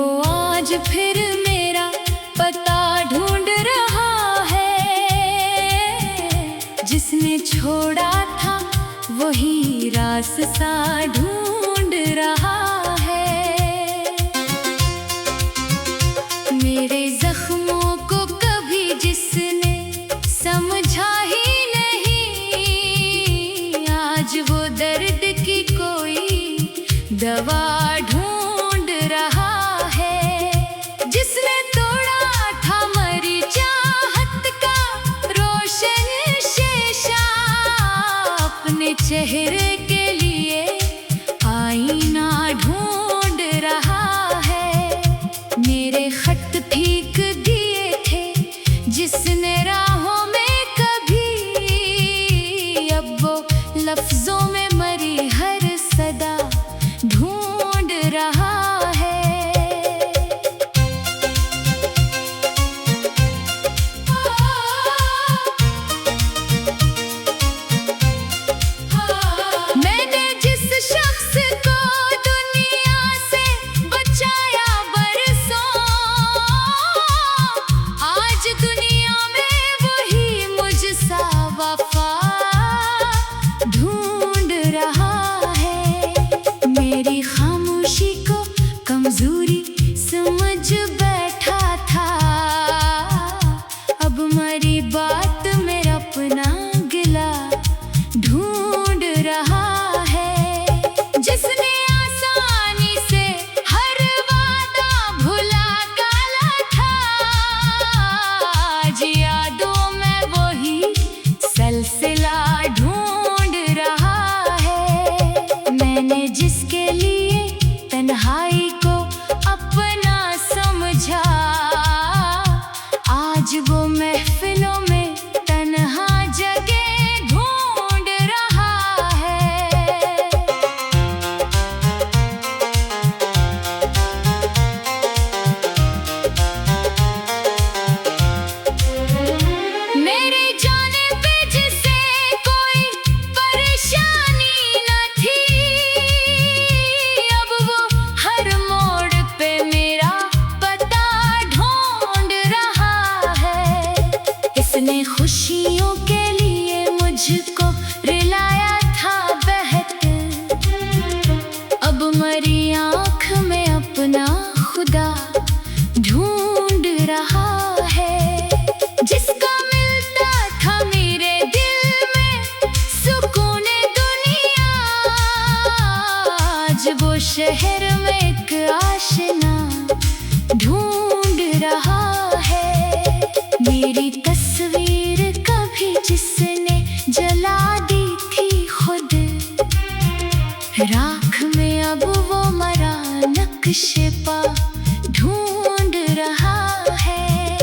आज फिर मेरा पता ढूंढ रहा है, जिसने छोड़ा था वही रास्ता ढूंढ रहा है। मेरे जख्मों को कभी जिसने समझा ही नहीं, आज वो दर्द की कोई दवा ढूंढ रहा है। जिसने तोड़ा था मरी चाहत का रोशन शीशा, अपने चेहरे के लिए आईना ढूंढ रहा है। मेरे खत भीग दिए थे जिसने राहों में कभी, अब वो लफ्जों में मरी हर सदा ढूंढ रहा है। मैंने जिस शख्स को दुनिया से बचाया बरसों, आज दुनिया में वही मुझसा वफा ढूंढ रहा है। मेरी खामोशी को कमजोरी समझ बैठा था, अब मरी बात में अपना गिला ढूंढ रहा है। जिसने आसानी से हर वादा भुला डाला था, आज यादों में वही सिलसिला ढूंढ रहा है। मैंने जिसके लिए तन्हाई को अपना समझा, आज वो महफिलों में तन्हा जगह ढूंढ रहा है। मेरे जाने पे जिसे कोई परेशानी न थी, अब वो हर मोड़ पे मेरा पता ढूंढ रहा है। इसने खुशियों के लिए मुझको रिलाया था बहत, अब मरी आँख में अपना खुदा ढूंढ रहा है। जिसका मिलता था मेरे दिल में सुकून दुनिया, आज वो शहर में एक आशना ढूंढ रहा है। मेरी तस्वीर कभी जिसने जला दी थी खुद, राख में अब वो मरा नक्शे पा ढूंढ रहा है।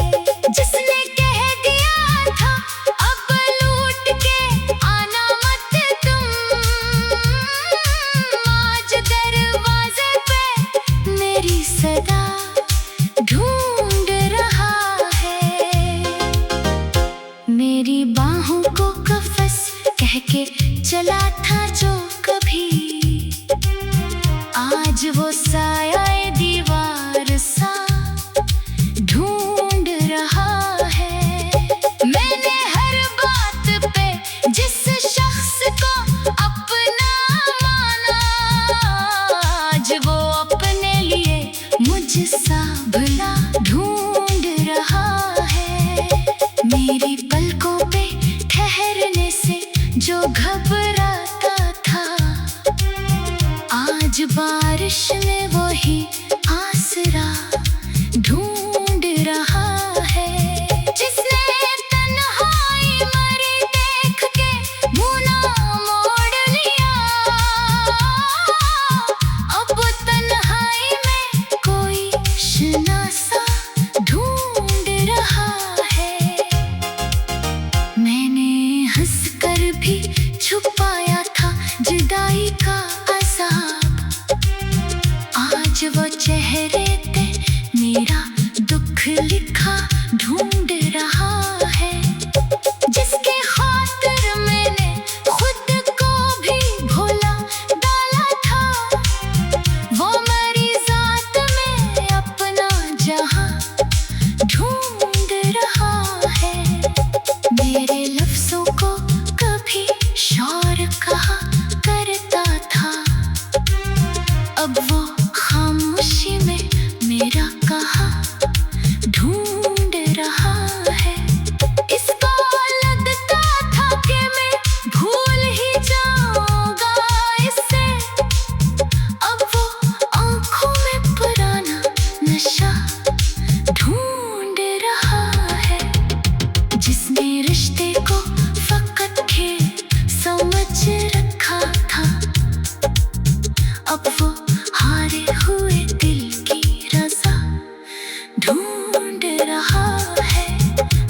जिसने कह दिया था अब लूट के आना मत तुम, आज दरवाजे पे मेरी सदा ढूंढ रहा है। मेरी बाहों को कफस कह के चला था जो कभी, आज वो साया दीवार सा ढूंढ रहा है। मैंने हर बात पे जिस शख्स को अपना माना, आज वो अपने लिए मुझसा भला ढूंढ रहा है। मेरी पलकों पे ठहरने से जो घबराता था, आज बारिश में वही आसरा ढूंढ रहा है। जिसने तन्हाई मरी देख के मुँह ना मोड़ लिया, अब तन्हाई में कोई शनासा ढूंढ रहा है। मैंने हंसकर भी छुपाया था जुदाई का अज़ाब, नशा ढूंढ रहा है, जिसने रिश्ते को फकत खेल समझ रखा था। अब वो हारे हुए दिल की रज़ा ढूंढ रहा है।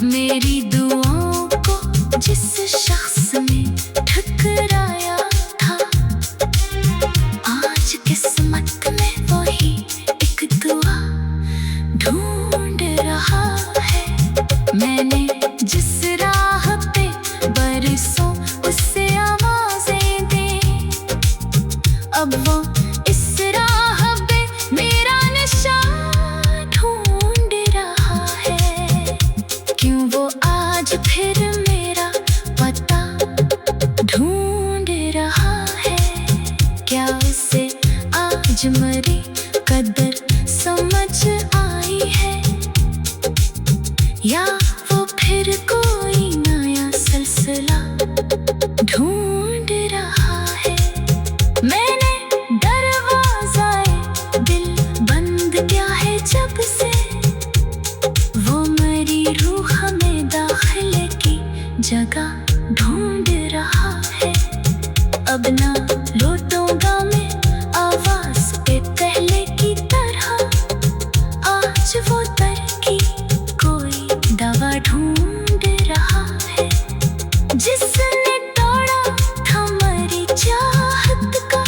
मेरी दुआओं को जिस शख्स ने ठुकराया था, आज किस्मत में वही एक दुआ ढूंढ रहा है। मैंने जिस राह पे बरसों उससे आवाज़ें दी, अब वो इस राह पे मेरा नशा ढूंढ रहा है। क्यों वो आज फिर मेरा पता ढूंढ रहा है? क्या उसे आज मेरी कदर समझ आई है, या वो फिर कोई नया सिलसिला ढूंढ रहा है? मैंने दरवाज़ाए दिल बंद किया है जब से, वो मेरी रूह में दाखिले की जगह ढूंढ रहा है। अब ना लौटूंगा मैं आवाज़ पे पहले की तरह, आज वो दर की कोई दवा ढूंढ रहा है। जिसने तोड़ा था मेरी चाहत का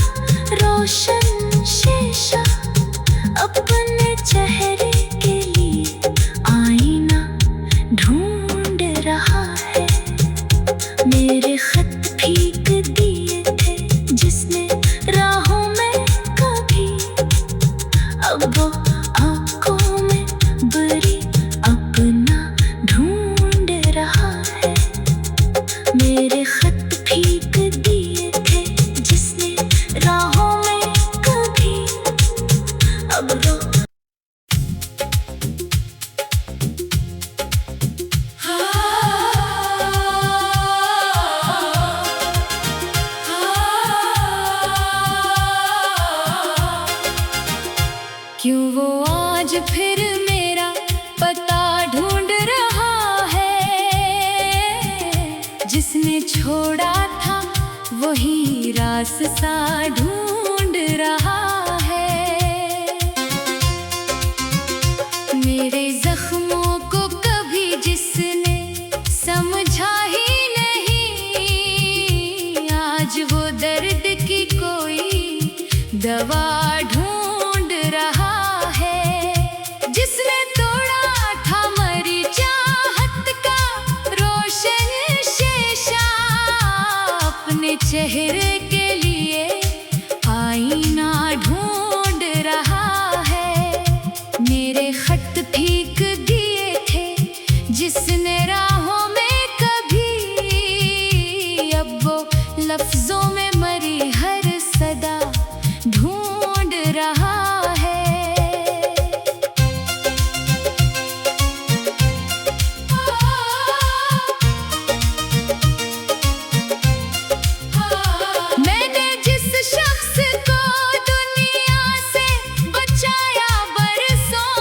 रोशन शीशा, अपने चेहरे के लिए आईना ढूंढ रहा है। मेरे खत भीग दिए थे जिसने राहों में कभी, अब वो आँखों में बड़ी अपना ढूंढ रहा है। मेरे खत भीग दिए थे जिसने राहों में कभी, अब वो क्यों वो आज फिर मेरा पता ढूंढ रहा है? जिसने छोड़ा था वही रास्ता ढूंढ रहा है। मेरे जख्मों को कभी जिसने समझा ही नहीं, आज वो दर्द की कोई दवा ढूंढ रहा है। जिसने तोड़ा था मेरी चाहत का रोशन शीशा, अपने चेहरे के लिए आईना ढूंढ रहा है। मेरे खत भीग दिए थे जिसने राहों में कभी, अब वो लफ्जों में मरी हर सदा ढूंढ रहा है। मैंने जिस शख्स को दुनिया से बचाया बरसों,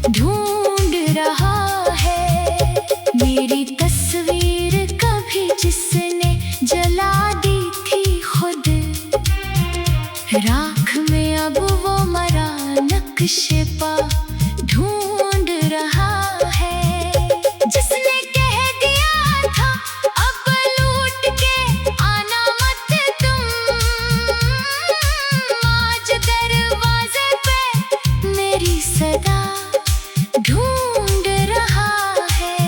ढूंढ रहा है। मेरी तस्वीर कभी जिसने जला दी थी खुद, राख में अब वो मरा नक्शे पा ढूंढ रहा है। जिसने कह दिया था अब लूट के आना मत तुम, आज दरवाजे पे मेरी सदा ढूंढ रहा है।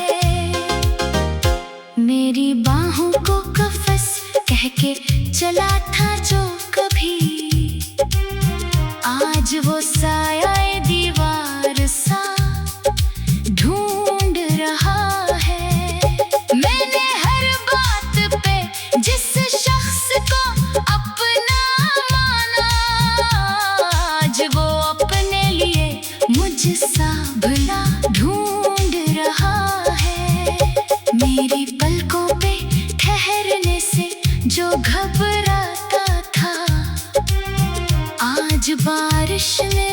मेरी बाहों को कफस कह के चला था जो कभी, आज वो साया दीवार सा ढूंढ रहा है। मैंने हर बात पे जिस शख्स को अपना माना, आज वो अपने लिए मुझसा भला ढूंढ रहा है। मेरी पलकों पे ठहरने से जो घबराता था, आज बारिश में